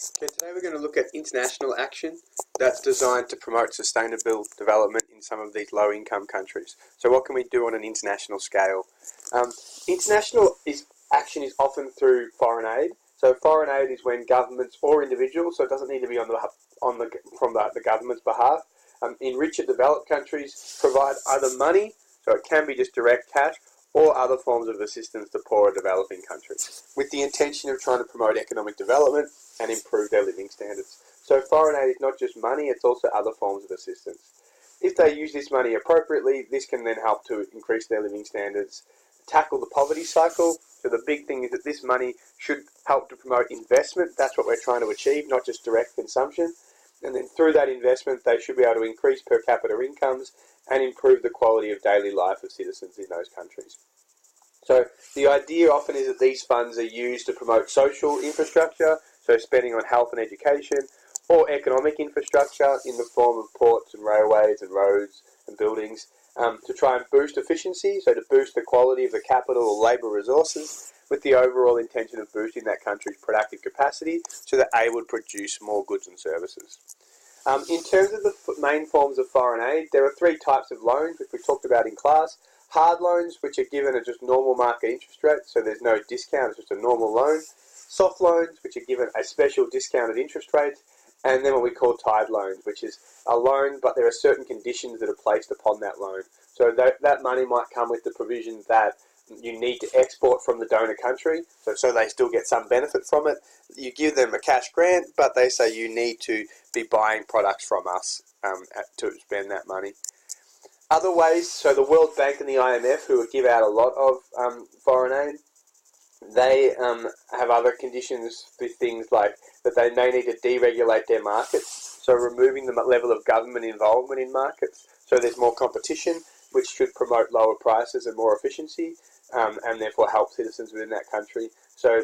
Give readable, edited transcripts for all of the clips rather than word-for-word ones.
Okay, today we're going to look at international action that's designed to promote sustainable development in some of these low-income countries. So what can we do on an international scale? International action is often through foreign aid. So foreign aid is when governments or individuals, so it doesn't need to be from the government's behalf, in richer developed countries provide either money, so it can be just direct cash, or other forms of assistance to poorer developing countries, with the intention of trying to promote economic development and improve their living standards. So foreign aid is not just money, it's also other forms of assistance. If they use this money appropriately, this can then help to increase their living standards, tackle the poverty cycle. So the big thing is that this money should help to promote investment. That's what we're trying to achieve, not just direct consumption. And then through that investment, they should be able to increase per capita incomes and improve the quality of daily life of citizens in those countries. So the idea often is that these funds are used to promote social infrastructure, so spending on health and education, or economic infrastructure in the form of ports and railways and roads and buildings, to try and boost efficiency, so to boost the quality of the capital or labour resources, with the overall intention of boosting that country's productive capacity so that they would produce more goods and services. In terms of the main forms of foreign aid, there are three types of loans, which we talked about in class. Hard loans, which are given at just normal market interest rates, so there's no discount, it's just a normal loan. Soft loans, which are given a special discounted interest rate. And then what we call tied loans, which is a loan, but there are certain conditions that are placed upon that loan. So that money might come with the provision that you need to export from the donor country, so they still get some benefit from it. You give them a cash grant, but they say you need to be buying products from us to spend that money. Other ways, so the World Bank and the IMF, who give out a lot of foreign aid, they have other conditions for things like that they may need to deregulate their markets, so removing the level of government involvement in markets, so there's more competition, which should promote lower prices and more efficiency, and therefore help citizens within that country. So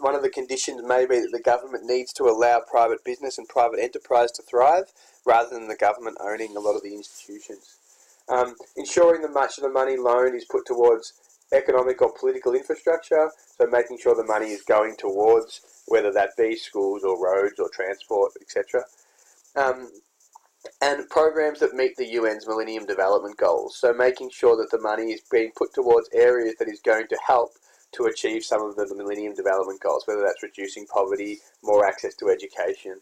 one of the conditions may be that the government needs to allow private business and private enterprise to thrive, rather than the government owning a lot of the institutions. Ensuring that much of the money loaned is put towards economic or political infrastructure, so making sure the money is going towards, whether that be schools or roads or transport, etc. And programs that meet the UN's Millennium Development Goals, so making sure that the money is being put towards areas that is going to help to achieve some of the Millennium Development Goals, whether that's reducing poverty, more access to education,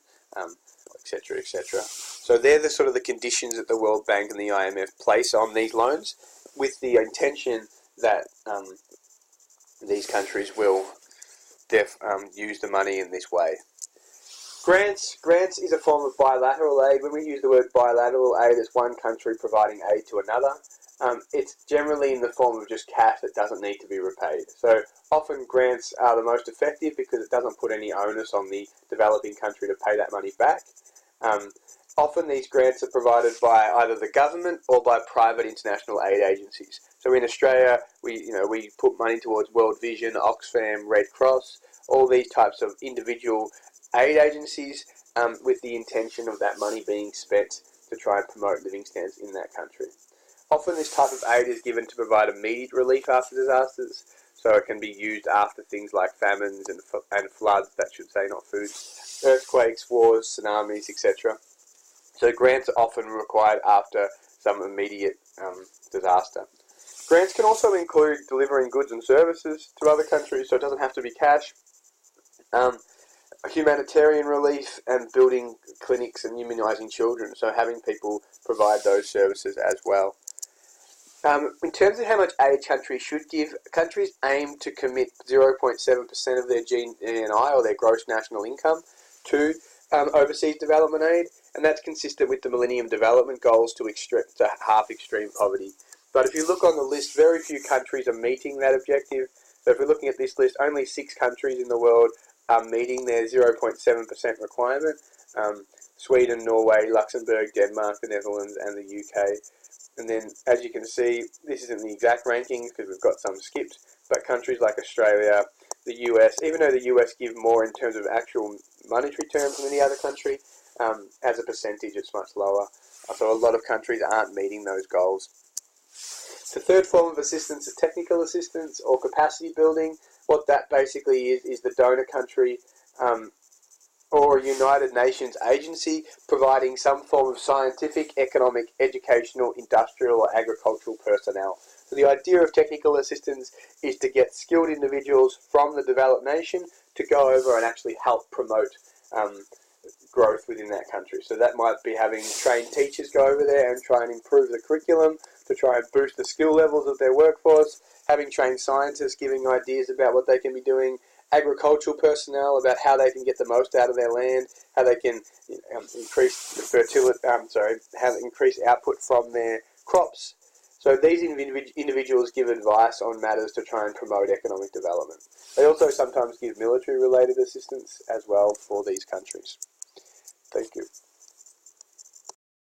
etc., etc. So they're the sort of the conditions that the World Bank and the IMF place on these loans, with the intention that these countries will use the money in this way. Grants is a form of bilateral aid. When we use the word bilateral aid, it's one country providing aid to another. It's generally in the form of just cash that doesn't need to be repaid. So often grants are the most effective because it doesn't put any onus on the developing country to pay that money back. Often these grants are provided by either the government or by private international aid agencies. So in Australia, we put money towards World Vision, Oxfam, Red Cross, all these types of individual aid agencies, with the intention of that money being spent to try and promote living standards in that country. Often this type of aid is given to provide immediate relief after disasters, so it can be used after things like famines and floods, that should say, not foods, earthquakes, wars, tsunamis, etc. So grants are often required after some immediate disaster. Grants can also include delivering goods and services to other countries, so it doesn't have to be cash. Humanitarian relief and building clinics and immunising children, so having people provide those services as well. In terms of how much aid countries should give, countries aim to commit 0.7% of their GNI, or their gross national income, to overseas development aid, and that's consistent with the Millennium Development Goals to halve extreme poverty. But if you look on the list, very few countries are meeting that objective. So if we're looking at this list, only 6 countries in the world are meeting their 0.7% requirement. Sweden, Norway, Luxembourg, Denmark, the Netherlands, and the UK. And then, as you can see, this isn't the exact rankings because we've got some skipped, but countries like Australia, the US, even though the US give more in terms of actual monetary terms than any other country, as a percentage it's much lower. So a lot of countries aren't meeting those goals. The third form of assistance is technical assistance or capacity building. What that basically is the donor country or a United Nations agency providing some form of scientific, economic, educational, industrial or agricultural personnel. So the idea of technical assistance is to get skilled individuals from the developed nation to go over and actually help promote growth within that country. So that might be having trained teachers go over there and try and improve the curriculum to try and boost the skill levels of their workforce, having trained scientists giving ideas about what they can be doing, agricultural personnel about how they can get the most out of their land, how they can increase the fertility, how to increase output from their crops. So these individuals give advice on matters to try and promote economic development. They also sometimes give military-related assistance as well for these countries. Thank you.